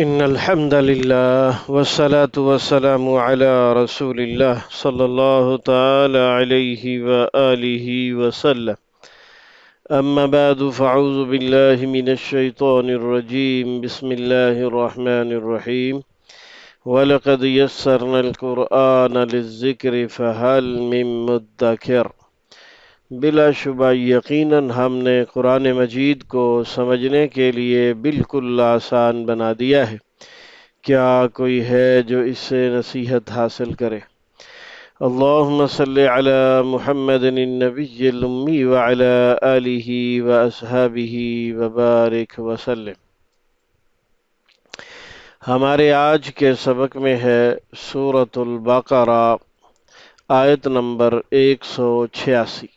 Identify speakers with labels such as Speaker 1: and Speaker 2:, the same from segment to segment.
Speaker 1: إن الحمد لله والصلاة والسلام على رسول الله صلى الله تعالى عليه وآله وسلم. أما بعد فأعوذ بالله من الشيطان الرجيم. بسم الله الرحمن الرحيم. ولقد يسرنا القرآن للذكر فهل من مدكر. بلا شبہ یقیناً ہم نے قرآن مجید کو سمجھنے کے لیے بالکل آسان بنا دیا ہے۔ کیا کوئی ہے جو اس سے نصیحت حاصل کرے؟ اللہم صلی علی محمد النبی الامی وعلی آلہ واصحابہ وبارک وسلم۔ ہمارے آج کے سبق میں ہے سورۃ البقرہ، آیت نمبر 186۔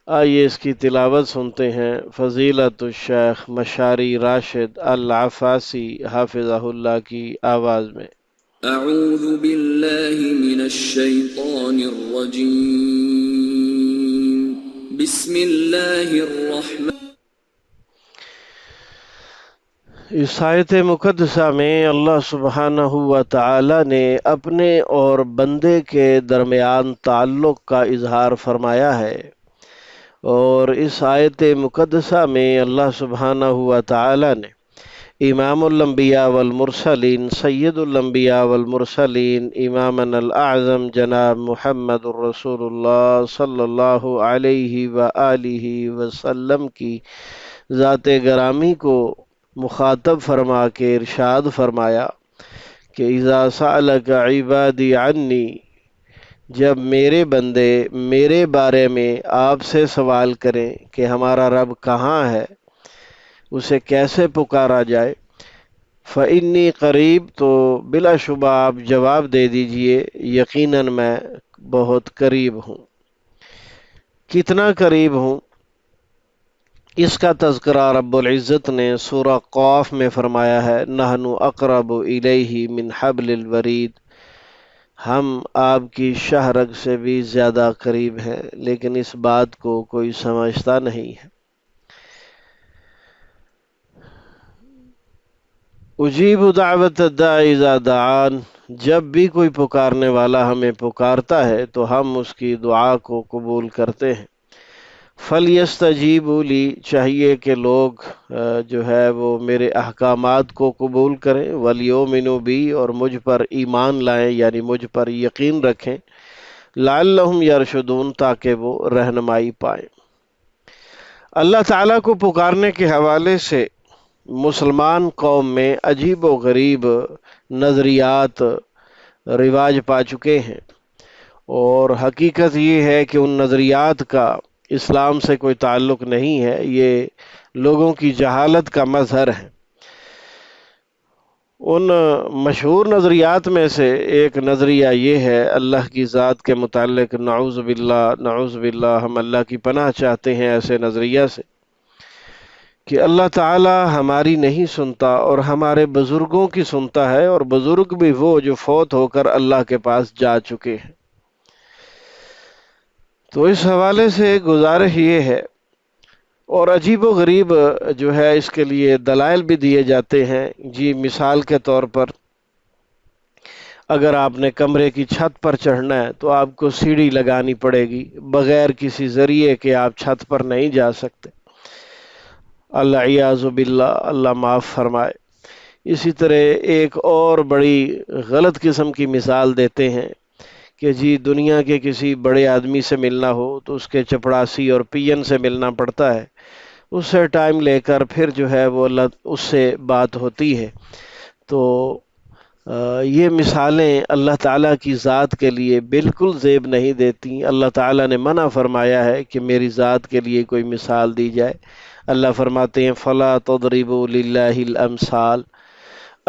Speaker 1: آئیے اس کی تلاوت سنتے ہیں فضیلت الشیخ مشاری راشد العفاسی حافظہ اللہ کی آواز میں۔
Speaker 2: اعوذ باللہ من الشیطان الرجیم، بسم اللہ الرحمن۔
Speaker 1: اس آیت مقدسہ میں اللہ سبحانہ و تعالی نے اپنے اور بندے کے درمیان تعلق کا اظہار فرمایا ہے، اور اس آیت مقدسہ میں اللہ سبحانہ و تعالی نے امام الانبیاء والمرسلین، سید الانبیاء والمرسلین، امامنا الاعظم جناب محمد الرسول اللہ صلی اللہ علیہ وآلہ وسلم کی ذات گرامی کو مخاطب فرما کے ارشاد فرمایا کہ اذا سألک عبادی عنی، جب میرے بندے میرے بارے میں آپ سے سوال کریں کہ ہمارا رب کہاں ہے، اسے کیسے پکارا جائے، فإنی قریب، تو بلا شبہ آپ جواب دے دیجئے یقیناً میں بہت قریب ہوں۔ کتنا قریب ہوں، اس کا تذکرہ رب العزت نے سورہ قاف میں فرمایا ہے، نحن اقرب الیہ من حبل الورید، ہم آپ کی شاہ رگ سے بھی زیادہ قریب ہیں، لیکن اس بات کو کوئی سمجھتا نہیں ہے۔ اجیب دعوت الداعی اذا دعان، جب بھی کوئی پکارنے والا ہمیں پکارتا ہے تو ہم اس کی دعا کو قبول کرتے ہیں۔ فَلْيَسْتَجِيبُوا لِي، چاہیے کہ لوگ جو ہے وہ میرے احکامات کو قبول کریں، وَلْيُؤْمِنُوا بِي، اور مجھ پر ایمان لائیں، یعنی مجھ پر یقین رکھیں، لَعَلَّهُمْ يَرْشُدُونَ، تاکہ وہ رہنمائی پائیں۔ اللہ تعالیٰ کو پکارنے کے حوالے سے مسلمان قوم میں عجیب و غریب نظریات رواج پا چکے ہیں، اور حقیقت یہ ہے کہ ان نظریات کا اسلام سے کوئی تعلق نہیں ہے، یہ لوگوں کی جہالت کا مظہر ہے۔ ان مشہور نظریات میں سے ایک نظریہ یہ ہے اللہ کی ذات کے متعلق، نعوذ باللہ، ہم اللہ کی پناہ چاہتے ہیں ایسے نظریہ سے، کہ اللہ تعالی ہماری نہیں سنتا اور ہمارے بزرگوں کی سنتا ہے، اور بزرگ بھی وہ جو فوت ہو کر اللہ کے پاس جا چکے ہیں۔ تو اس حوالے سے گزارش یہ ہے، اور عجیب و غریب جو ہے اس کے لیے دلائل بھی دیے جاتے ہیں۔ جی مثال کے طور پر، اگر آپ نے کمرے کی چھت پر چڑھنا ہے تو آپ کو سیڑھی لگانی پڑے گی، بغیر کسی ذریعے کے آپ چھت پر نہیں جا سکتے، اللہ باللہ، اللہ معاف فرمائے۔ اسی طرح ایک اور بڑی غلط قسم کی مثال دیتے ہیں کہ جی دنیا کے کسی بڑے آدمی سے ملنا ہو تو اس کے چپڑاسی اور پین سے ملنا پڑتا ہے، اس سے ٹائم لے کر پھر جو ہے وہ اس سے بات ہوتی ہے۔ تو یہ مثالیں اللہ تعالیٰ کی ذات کے لیے بالکل زیب نہیں دیتی۔ اللہ تعالیٰ نے منع فرمایا ہے کہ میری ذات کے لیے کوئی مثال دی جائے۔ اللہ فرماتے ہیں فَلَا تَضْرِبُوا لِلَّهِ الْأَمْثَالَ،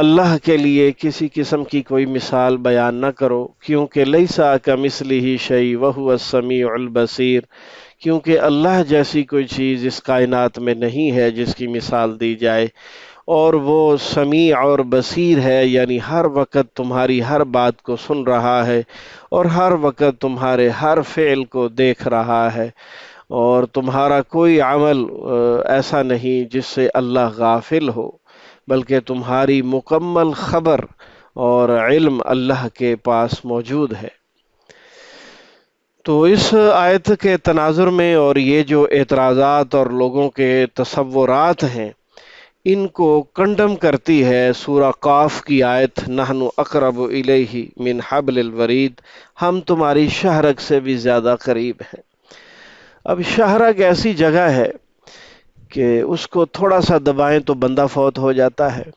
Speaker 1: اللہ کے لیے کسی قسم کی کوئی مثال بیان نہ کرو، کیونکہ لَيْسَ كَمِثْلِهِ شَيْءٌ وَهُوَ السَّمِيعُ الْبَصِيرُ، کیونکہ اللہ جیسی کوئی چیز اس کائنات میں نہیں ہے جس کی مثال دی جائے، اور وہ سمیع اور بصیر ہے، یعنی ہر وقت تمہاری ہر بات کو سن رہا ہے، اور ہر وقت تمہارے ہر فعل کو دیکھ رہا ہے، اور تمہارا کوئی عمل ایسا نہیں جس سے اللہ غافل ہو۔ بلکہ تمہاری مکمل خبر اور علم اللہ کے پاس موجود ہے۔ تو اس آیت کے تناظر میں اور یہ جو اعتراضات اور لوگوں کے تصورات ہیں، ان کو کنڈم کرتی ہے سورہ قاف کی آیت نحن اقرب الیہ من حبل الورید، ہم تمہاری شہرگ سے بھی زیادہ قریب ہیں۔ اب شہرگ ایسی جگہ ہے کہ اس کو تھوڑا سا دبائیں تو بندہ فوت ہو جاتا ہے،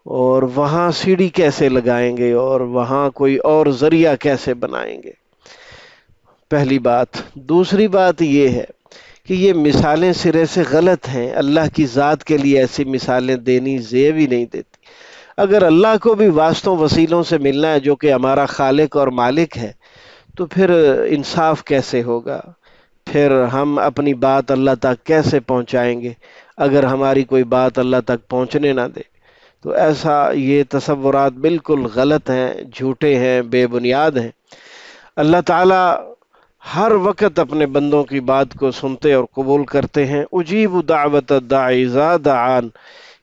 Speaker 1: اور وہاں سیڑھی کیسے لگائیں گے اور وہاں کوئی اور ذریعہ کیسے بنائیں گے، پہلی بات۔ دوسری بات یہ ہے کہ یہ مثالیں سرے سے غلط ہیں، اللہ کی ذات کے لیے ایسی مثالیں دینی زیب ہی نہیں دیتی۔ اگر اللہ کو بھی واسطوں وسیلوں سے ملنا ہے جو کہ ہمارا خالق اور مالک ہے، تو پھر انصاف کیسے ہوگا؟ پھر ہم اپنی بات اللہ تک کیسے پہنچائیں گے اگر ہماری کوئی بات اللہ تک پہنچنے نہ دے؟ تو ایسا یہ تصورات بالکل غلط ہیں، جھوٹے ہیں، بے بنیاد ہیں۔ اللہ تعالیٰ ہر وقت اپنے بندوں کی بات کو سنتے اور قبول کرتے ہیں۔ اجیب دعوت الداعی اذا دعان،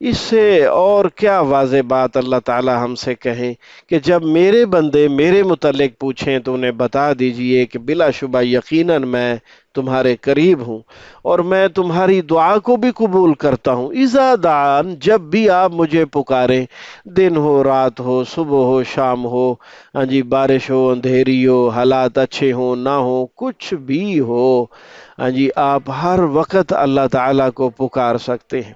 Speaker 1: اس سے اور کیا واضح بات اللہ تعالیٰ ہم سے کہیں کہ جب میرے بندے میرے متعلق پوچھیں تو انہیں بتا دیجئے کہ بلا شبہ یقیناً میں تمہارے قریب ہوں اور میں تمہاری دعا کو بھی قبول کرتا ہوں۔ اذا دعان، جب بھی آپ مجھے پکاریں، دن ہو، رات ہو، صبح ہو، شام ہو، ہاں جی، بارش ہو، اندھیری ہو، حالات اچھے ہوں نہ ہو، کچھ بھی ہو، ہاں جی، آپ ہر وقت اللہ تعالیٰ کو پکار سکتے ہیں۔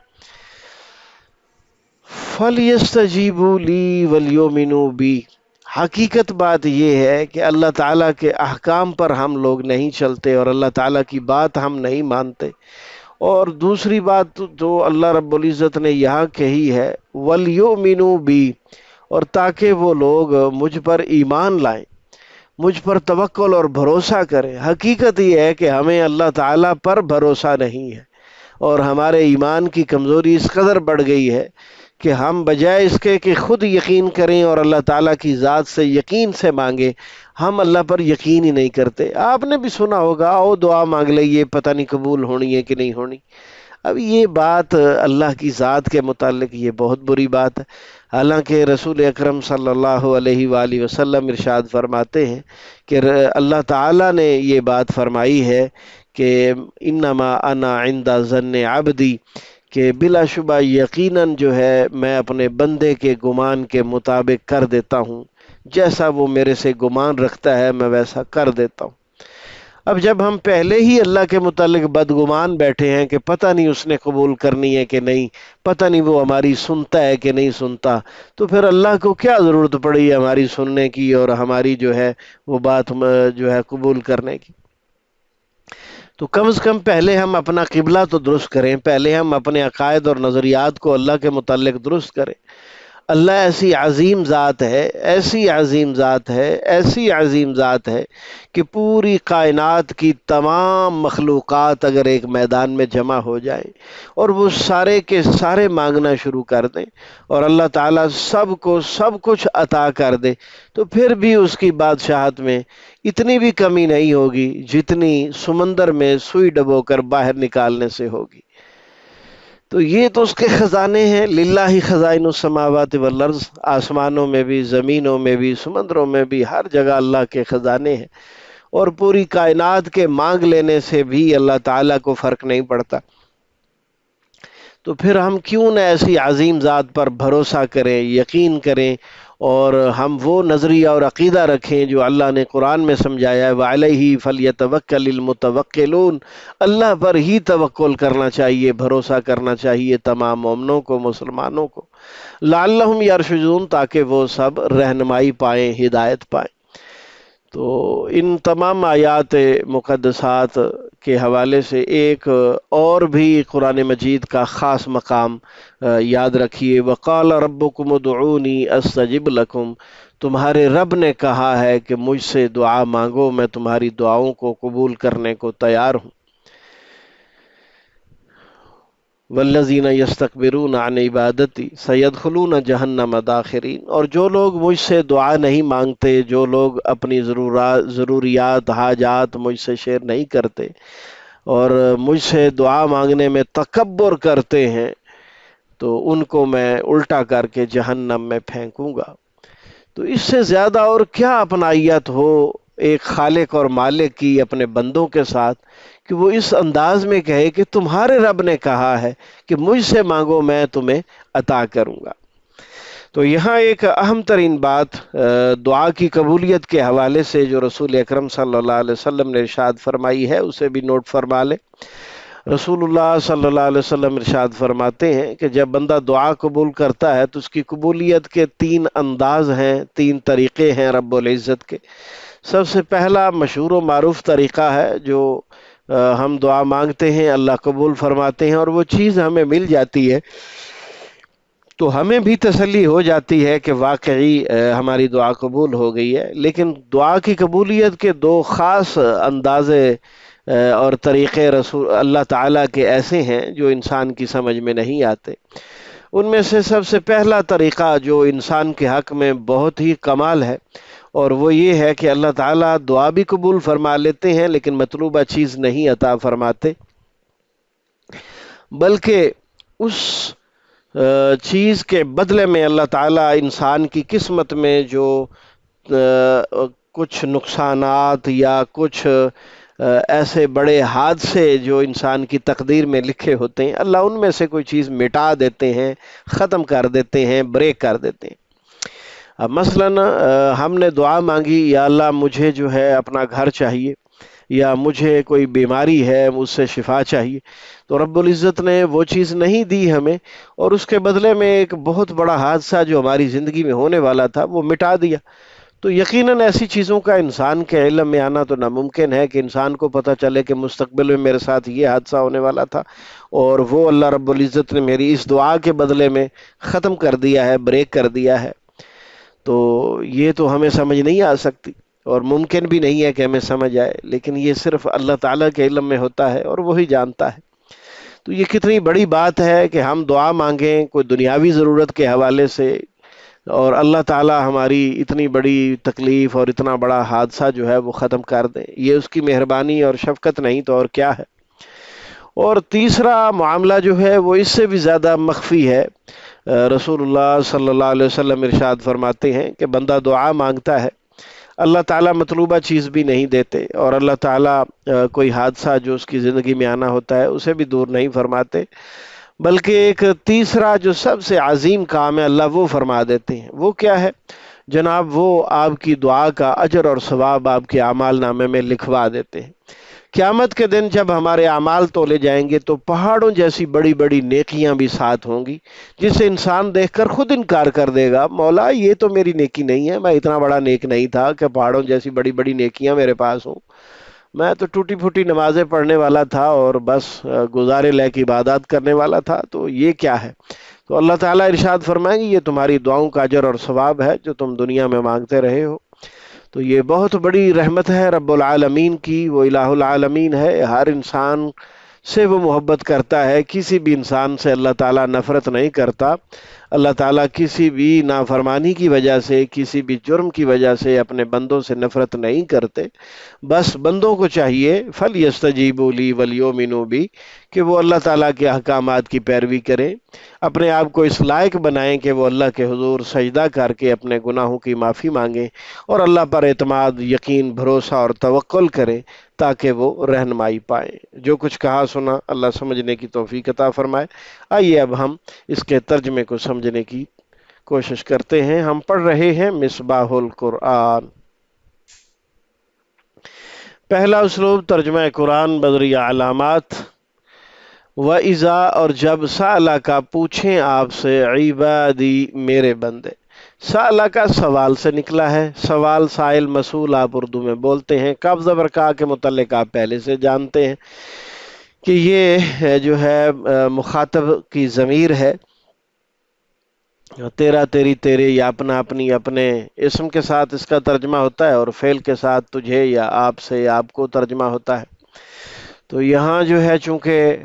Speaker 1: فَلْيَسْتَجِيبُوا لِي وَلْيُؤْمِنُوا بِي، حقیقت بات یہ ہے کہ اللہ تعالیٰ کے احکام پر ہم لوگ نہیں چلتے اور اللہ تعالیٰ کی بات ہم نہیں مانتے۔ اور دوسری بات جو اللہ رب العزت نے یہاں کہی ہے، وَلْيُؤْمِنُوا بِي، اور تاکہ وہ لوگ مجھ پر ایمان لائیں، مجھ پر توکل اور بھروسہ کریں۔ حقیقت یہ ہے کہ ہمیں اللہ تعالیٰ پر بھروسہ نہیں ہے، اور ہمارے ایمان کی کمزوری اس قدر بڑھ گئی ہے کہ ہم بجائے اس کے کہ خود یقین کریں اور اللہ تعالیٰ کی ذات سے یقین سے مانگیں، ہم اللہ پر یقین ہی نہیں کرتے۔ آپ نے بھی سنا ہوگا، او دعا مانگ لئیے، پتہ نہیں قبول ہونی ہے کہ نہیں ہونی۔ اب یہ بات اللہ کی ذات کے متعلق یہ بہت بری بات ہے، حالانکہ رسول اکرم صلی اللہ علیہ وآلہ وسلم ارشاد فرماتے ہیں کہ اللہ تعالیٰ نے یہ بات فرمائی ہے کہ انما انا عند ظن عبدی، کہ بلا شبہ یقیناً جو ہے میں اپنے بندے کے گمان کے مطابق کر دیتا ہوں، جیسا وہ میرے سے گمان رکھتا ہے میں ویسا کر دیتا ہوں۔ اب جب ہم پہلے ہی اللہ کے متعلق بدگمان بیٹھے ہیں کہ پتہ نہیں اس نے قبول کرنی ہے کہ نہیں، پتہ نہیں وہ ہماری سنتا ہے کہ نہیں سنتا، تو پھر اللہ کو کیا ضرورت پڑی ہماری سننے کی اور ہماری جو ہے وہ بات جو ہے قبول کرنے کی؟ تو کم از کم پہلے ہم اپنا قبلہ تو درست کریں، پہلے ہم اپنے عقائد اور نظریات کو اللہ کے متعلق درست کریں۔ اللہ ایسی عظیم ذات ہے، ایسی عظیم ذات ہے، ایسی عظیم ذات ہے کہ پوری کائنات کی تمام مخلوقات اگر ایک میدان میں جمع ہو جائیں اور وہ سارے کے سارے مانگنا شروع کر دیں اور اللہ تعالیٰ سب کو سب کچھ عطا کر دے، تو پھر بھی اس کی بادشاہت میں اتنی بھی کمی نہیں ہوگی جتنی سمندر میں سوئی ڈبو کر باہر نکالنے سے ہوگی۔ تو یہ تو اس کے خزانے ہیں، للہ خزائن السماوات والارض، آسمانوں میں بھی، زمینوں میں بھی، سمندروں میں بھی، ہر جگہ اللہ کے خزانے ہیں، اور پوری کائنات کے مانگ لینے سے بھی اللہ تعالیٰ کو فرق نہیں پڑتا۔ تو پھر ہم کیوں نہ ایسی عظیم ذات پر بھروسہ کریں، یقین کریں، اور ہم وہ نظریہ اور عقیدہ رکھیں جو اللہ نے قرآن میں سمجھایا ہے، وَعَلَيْهِ فَلْيَتَوَكَّلِ الْمُتَوَكِّلُونَ، اللہ پر ہی توکل کرنا چاہیے، بھروسہ کرنا چاہیے تمام مومنوں کو، مسلمانوں کو، لعلہم یرشدون، تاکہ وہ سب رہنمائی پائیں، ہدایت پائیں۔ تو ان تمام آیات مقدسات کے حوالے سے ایک اور بھی قرآن مجید کا خاص مقام یاد رکھیے، وَقَالَ رَبُّكُمُ ادْعُونِي أَسْتَجِبْ لَكُمْ، تمہارے رب نے کہا ہے کہ مجھ سے دعا مانگو، میں تمہاری دعاؤں کو قبول کرنے کو تیار ہوں۔ والذین یستکبرون عن عبادتی سیدخلون جہنم داخرین، اور جو لوگ مجھ سے دعا نہیں مانگتے، جو لوگ اپنی ضروریات حاجات مجھ سے شیئر نہیں کرتے اور مجھ سے دعا مانگنے میں تکبر کرتے ہیں، تو ان کو میں الٹا کر کے جہنم میں پھینکوں گا۔ تو اس سے زیادہ اور کیا اپنائیت ہو ایک خالق اور مالک کی اپنے بندوں کے ساتھ کہ وہ اس انداز میں کہے کہ تمہارے رب نے کہا ہے کہ مجھ سے مانگو میں تمہیں عطا کروں گا۔ تو یہاں ایک اہم ترین بات دعا کی قبولیت کے حوالے سے جو رسول اکرم صلی اللہ علیہ وسلم نے ارشاد فرمائی ہے اسے بھی نوٹ فرما لیں۔ رسول اللہ صلی اللہ علیہ وسلم ارشاد فرماتے ہیں کہ جب بندہ دعا قبول کرتا ہے تو اس کی قبولیت کے 3 انداز ہیں، 3 طریقے ہیں رب العزت کے۔ سب سے پہلا مشہور و معروف طریقہ ہے جو ہم دعا مانگتے ہیں، اللہ قبول فرماتے ہیں اور وہ چیز ہمیں مل جاتی ہے تو ہمیں بھی تسلی ہو جاتی ہے کہ واقعی ہماری دعا قبول ہو گئی ہے۔ لیکن دعا کی قبولیت کے 2 خاص اندازے اور طریقے رسول اللہ تعالیٰ کے ایسے ہیں جو انسان کی سمجھ میں نہیں آتے۔ ان میں سے سب سے پہلا طریقہ جو انسان کے حق میں بہت ہی کمال ہے اور وہ یہ ہے کہ اللہ تعالیٰ دعا بھی قبول فرما لیتے ہیں لیکن مطلوبہ چیز نہیں عطا فرماتے، بلکہ اس چیز کے بدلے میں اللہ تعالیٰ انسان کی قسمت میں جو کچھ نقصانات یا کچھ ایسے بڑے حادثے جو انسان کی تقدیر میں لکھے ہوتے ہیں، اللہ ان میں سے کوئی چیز مٹا دیتے ہیں، ختم کر دیتے ہیں، بریک کر دیتے ہیں۔ اب مثلاً ہم نے دعا مانگی یا اللہ مجھے جو ہے اپنا گھر چاہیے یا مجھے کوئی بیماری ہے مجھ سے شفا چاہیے، تو رب العزت نے وہ چیز نہیں دی ہمیں اور اس کے بدلے میں ایک بہت بڑا حادثہ جو ہماری زندگی میں ہونے والا تھا وہ مٹا دیا۔ تو یقیناً ایسی چیزوں کا انسان کے علم میں آنا تو ناممکن ہے کہ انسان کو پتہ چلے کہ مستقبل میں میرے ساتھ یہ حادثہ ہونے والا تھا اور وہ اللہ رب العزت نے میری اس دعا کے بدلے میں ختم کر دیا ہے، بریک کر دیا ہے۔ تو یہ تو ہمیں سمجھ نہیں آ سکتی اور ممکن بھی نہیں ہے کہ ہمیں سمجھ آئے، لیکن یہ صرف اللہ تعالیٰ کے علم میں ہوتا ہے اور وہی جانتا ہے۔ تو یہ کتنی بڑی بات ہے کہ ہم دعا مانگیں کوئی دنیاوی ضرورت کے حوالے سے اور اللہ تعالیٰ ہماری اتنی بڑی تکلیف اور اتنا بڑا حادثہ جو ہے وہ ختم کر دیں، یہ اس کی مہربانی اور شفقت نہیں تو اور کیا ہے۔ اور تیسرا معاملہ جو ہے وہ اس سے بھی زیادہ مخفی ہے۔ رسول اللہ صلی اللہ علیہ وسلم ارشاد فرماتے ہیں کہ بندہ دعا مانگتا ہے، اللہ تعالیٰ مطلوبہ چیز بھی نہیں دیتے اور اللہ تعالیٰ کوئی حادثہ جو اس کی زندگی میں آنا ہوتا ہے اسے بھی دور نہیں فرماتے، بلکہ ایک تیسرا جو سب سے عظیم کام ہے اللہ وہ فرما دیتے ہیں۔ وہ کیا ہے جناب؟ وہ آپ کی دعا کا اجر اور ثواب آپ کے اعمال نامے میں لکھوا دیتے ہیں۔ قیامت کے دن جب ہمارے اعمال تولے جائیں گے تو پہاڑوں جیسی بڑی بڑی نیکیاں بھی ساتھ ہوں گی جسے انسان دیکھ کر خود انکار کر دے گا، مولا یہ تو میری نیکی نہیں ہے، میں اتنا بڑا نیک نہیں تھا کہ پہاڑوں جیسی بڑی بڑی نیکیاں میرے پاس ہوں، میں تو ٹوٹی پھوٹی نمازیں پڑھنے والا تھا اور بس گزارے لے کی عبادات کرنے والا تھا، تو یہ کیا ہے؟ تو اللہ تعالیٰ ارشاد فرمائیں گے یہ تمہاری دعاؤں کا اجر اور ثواب ہے جو تم دنیا میں مانگتے رہے ہو۔ تو یہ بہت بڑی رحمت ہے رب العالمین کی، وہ الہ العالمین ہے، ہر انسان سے وہ محبت کرتا ہے، کسی بھی انسان سے اللہ تعالیٰ نفرت نہیں کرتا۔ اللہ تعالیٰ کسی بھی نافرمانی کی وجہ سے، کسی بھی جرم کی وجہ سے اپنے بندوں سے نفرت نہیں کرتے، بس بندوں کو چاہیے فَلْيَسْتَجِيبُوا لِي وَلْيُؤْمِنُوا بِي کہ وہ اللہ تعالیٰ کے احکامات کی پیروی کریں، اپنے آپ کو اس لائق بنائیں کہ وہ اللہ کے حضور سجدہ کر کے اپنے گناہوں کی معافی مانگیں اور اللہ پر اعتماد، یقین، بھروسہ اور توکل کریں تاکہ وہ رہنمائی پائیں۔ جو کچھ کہا سنا اللہ سمجھنے کی توفیق عطا فرمائے۔ آئیے اب ہم اس کے ترجمے کو سمجھنے کی کوشش کرتے ہیں۔ ہم پڑھ رہے ہیں مصباح القرآن۔ پہلا اسلوب ترجمہ قرآن بذریعہ علامات۔ وَإِذَا اور جب سَأَلَ کا پوچھیں آپ سے عبادی میرے بندے۔ سَأَلَ کا سوال سے نکلا ہے، سوال سائل مسئول آپ اردو میں بولتے ہیں۔ قبض برکا کے متعلق آپ پہلے سے جانتے ہیں کہ یہ جو ہے مخاطب کی ضمیر ہے، تیرا تیری تیرے یا اپنا اپنی اپنے اسم کے ساتھ اس کا ترجمہ ہوتا ہے اور فعل کے ساتھ تجھے یا آپ سے یا آپ کو ترجمہ ہوتا ہے۔ تو یہاں جو ہے چونکہ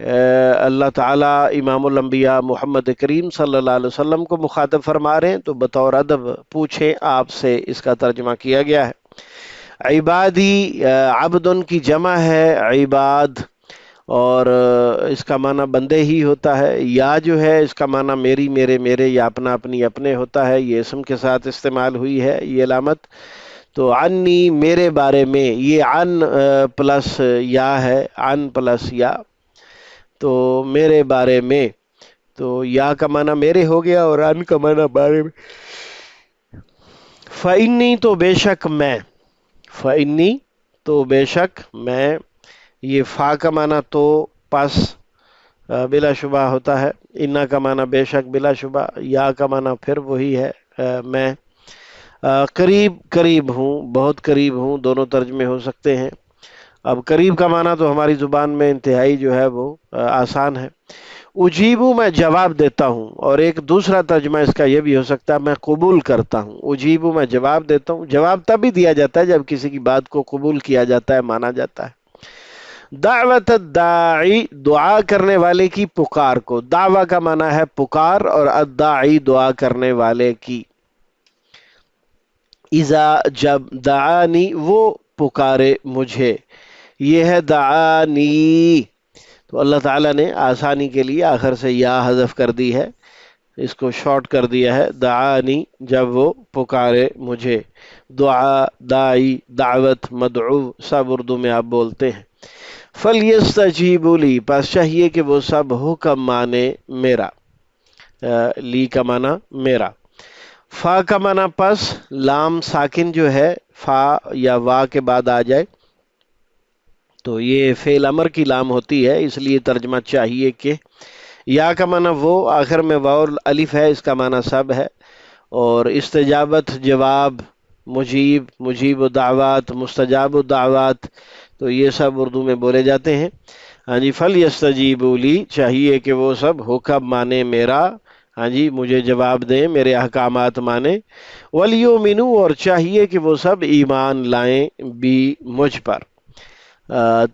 Speaker 1: اللہ تعالیٰ امام الانبیاء محمد کریم صلی اللہ علیہ وسلم کو مخاطب فرما رہے ہیں تو بطور ادب پوچھیں آپ سے اس کا ترجمہ کیا گیا ہے۔ عبادی عبدن کی جمع ہے عباد، اور اس کا معنی بندے ہی ہوتا ہے۔ یا جو ہے اس کا معنی میری، میرے، میرے، یا اپنا، اپنی، اپنے ہوتا ہے، یہ اسم کے ساتھ استعمال ہوئی ہے یہ علامت۔ تو عنی میرے بارے میں، یہ عن پلس یا ہے، عن پلس یا، تو میرے بارے میں، تو یا کا معنی میرے ہو گیا اور عن کا معنی بارے میں۔ فإنی تو بے شک میں، فإنی تو بے شک میں، یہ فا کا معنی تو پس بلا شبہ ہوتا ہے، انا کا معنی بے شک بلا شبہ، یا کا معنی پھر وہی ہے میں، قریب قریب ہوں، بہت قریب ہوں، دونوں ترجمے ہو سکتے ہیں۔ اب قریب کا معنی تو ہماری زبان میں انتہائی جو ہے وہ آسان ہے۔ اجیبو میں جواب دیتا ہوں، اور ایک دوسرا ترجمہ اس کا یہ بھی ہو سکتا ہے میں قبول کرتا ہوں۔ اجیبو میں جواب دیتا ہوں، جواب تب ہی دیا جاتا ہے جب کسی کی بات کو قبول کیا جاتا ہے، مانا جاتا ہے۔ دعوت الداعی دعا کرنے والے کی پکار کو، دعویٰ کا معنی ہے پکار، اور الداعی دعا کرنے والے کی۔ اذا جب، دعانی وہ پکارے مجھے، یہ ہے دعانی۔ تو اللہ تعالیٰ نے آسانی کے لیے آخر سے یا حذف کر دی ہے، اس کو شارٹ کر دیا ہے، دعانی جب وہ پکارے مجھے۔ دعا، داعی، دعوت، مدعو سب اردو میں آپ بولتے ہیں۔ فَلْيَسْتَجِيبُوا لِي پس چاہیے کہ وہ سب حکم مانے میرا، لی کا معنی میرا۔ فا کا معنی پس، لام ساکن جو ہے فا یا وا کے بعد آ جائے تو یہ فعل امر کی لام ہوتی ہے، اس لیے ترجمہ چاہیے کہ۔ یا کا معنی وہ، آخر میں واو الف ہے، اس کا معنی سب ہے۔ اور استجابت جواب، مجیب، مجیب الدعوات، مستجاب الدعوات، تو یہ سب اردو میں بولے جاتے ہیں۔ ہاں جی، فَلْيَسْتَجِيبُوا لِي چاہیے کہ وہ سب حکم مانے میرا، ہاں جی مجھے جواب دیں، میرے احکامات مانے۔ وَلْيُؤْمِنُوا اور چاہیے کہ وہ سب ایمان لائیں بھی مجھ پر۔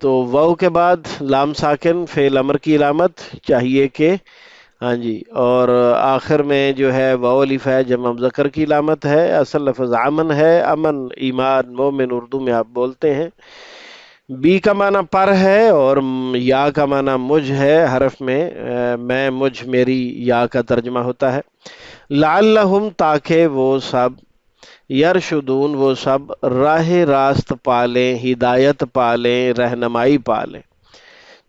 Speaker 1: تو واو کے بعد لام ساکن فعل امر کی علامت چاہیے کہ، ہاں جی، اور آخر میں جو ہے واو الف ہے، جمع مذکر کی علامت ہے، اصل لفظ امن ہے، امن، ایمان، مومن اردو میں آپ بولتے ہیں۔ بی کا معنی پر ہے، اور یا کا معنی مجھ ہے، حرف میں، مجھ، میری، یا کا ترجمہ ہوتا ہے۔ لعلہم تاکہ وہ سب، یرشدون وہ سب راہ راست پالیں، ہدایت پالیں، رہنمائی پالیں۔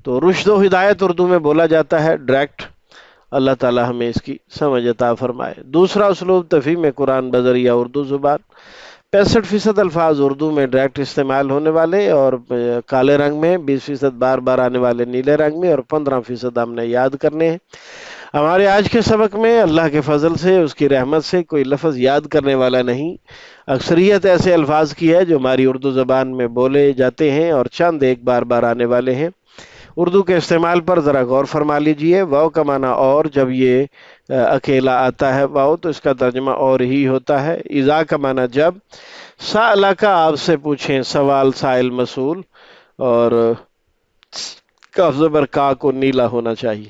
Speaker 1: تو رشد و ہدایت اردو میں بولا جاتا ہے ڈائریکٹ، اللہ تعالی ہمیں اس کی سمجھ عطا فرمائے۔ دوسرا اسلوب تفہیم قرآن بذریعہ اردو زبان، 65% الفاظ اردو میں ڈائریکٹ استعمال ہونے والے، اور کالے رنگ میں، 20% بار بار آنے والے نیلے رنگ میں، اور 15% ہم نے یاد کرنے ہیں۔ ہمارے آج کے سبق میں اللہ کے فضل سے، اس کی رحمت سے کوئی لفظ یاد کرنے والا نہیں، اکثریت ایسے الفاظ کی ہے جو ہماری اردو زبان میں بولے جاتے ہیں اور چند ایک بار بار آنے والے ہیں۔ اردو کے استعمال پر ذرا غور فرما لیجئے۔ واو کا معنی اور، جب یہ اکیلا آتا ہے واو تو اس کا ترجمہ اور ہی ہوتا ہے۔ اذا کا معنی جب، سألہ کا آپ سے پوچھیں، سوال، سائل، مسئول، اور کاف زبر کا کو نیلا ہونا چاہیے۔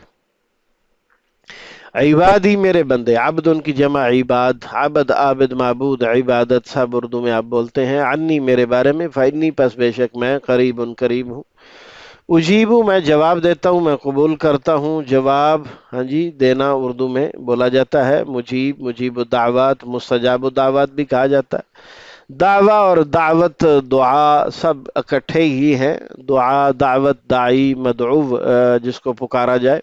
Speaker 1: عبادی میرے بندے، عبد ان کی جمع عباد، عبد عابد معبود، عبادت سب اردو میں آپ بولتے ہیں۔ عنی میرے بارے میں، فإنی پس بے شک میں، قریب قریب ہوں۔ اجیبو میں جواب دیتا ہوں، میں قبول کرتا ہوں۔ جواب، ہاں جی، دینا اردو میں بولا جاتا ہے، مجیب، مجیب الدعوات، مستجاب الدعوات بھی کہا جاتا ہے۔ دعویٰ اور دعوت، دعا سب اکٹھے ہی ہیں، دعا، دعوت، داعی، مدعو جس کو پکارا جائے۔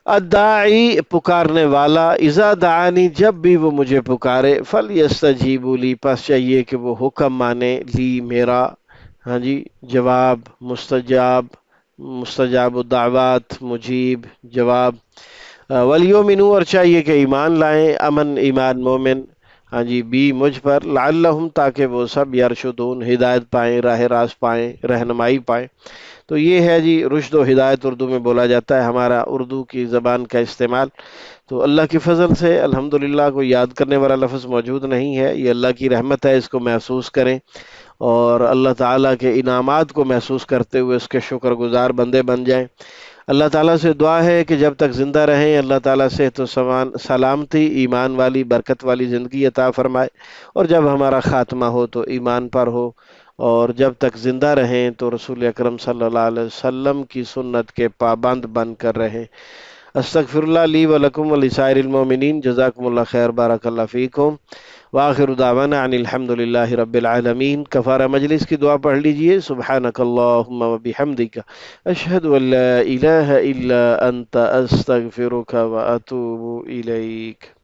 Speaker 1: الداعی پکارنے والا، اذا دعانی جب بھی وہ مجھے پکارے، فلیستجیبوا لی پس چاہیے کہ وہ حکم مانے، لی میرا، ہاں جی، جواب، مستجاب، مستجاب الدعوات، مجیب، جواب۔ ولیؤمنوا اور چاہیے کہ ایمان لائیں، امن، ایمان، مومن، ہاں جی، بھی مجھ پر، لعلہم تاکہ وہ سب، یرشدون ہدایت پائیں، راہ راست پائیں، رہنمائی پائیں۔ تو یہ ہے جی رشد و ہدایت اردو میں بولا جاتا ہے، ہمارا اردو کی زبان کا استعمال۔ تو اللہ کی فضل سے الحمدللہ کوئی یاد کرنے والا لفظ موجود نہیں ہے، یہ اللہ کی رحمت ہے، اس کو محسوس کریں اور اللہ تعالیٰ کے انعامات کو محسوس کرتے ہوئے اس کے شکر گزار بندے بن جائیں۔ اللہ تعالیٰ سے دعا ہے کہ جب تک زندہ رہیں اللہ تعالیٰ صحت و سلامتی، ایمان والی، برکت والی زندگی عطا فرمائے، اور جب ہمارا خاتمہ ہو تو ایمان پر ہو اور جب تک زندہ رہیں تو رسول اکرم صلی اللہ علیہ وسلم کی سنت کے پابند بن کر رہیں۔ استغفر اللہ لی ولکم ولسائر المومنین، جزاکم اللہ خیر، بارک اللہ فیکم، وآخر دعوانا ان الحمد للہ رب العالمین۔ کفارہ مجلس کی دعا پڑھ لیجئے۔ سبحانک اللہم وبحمدک، اشہد ان لا الہ الا انت، استغفرک واتوب الیک۔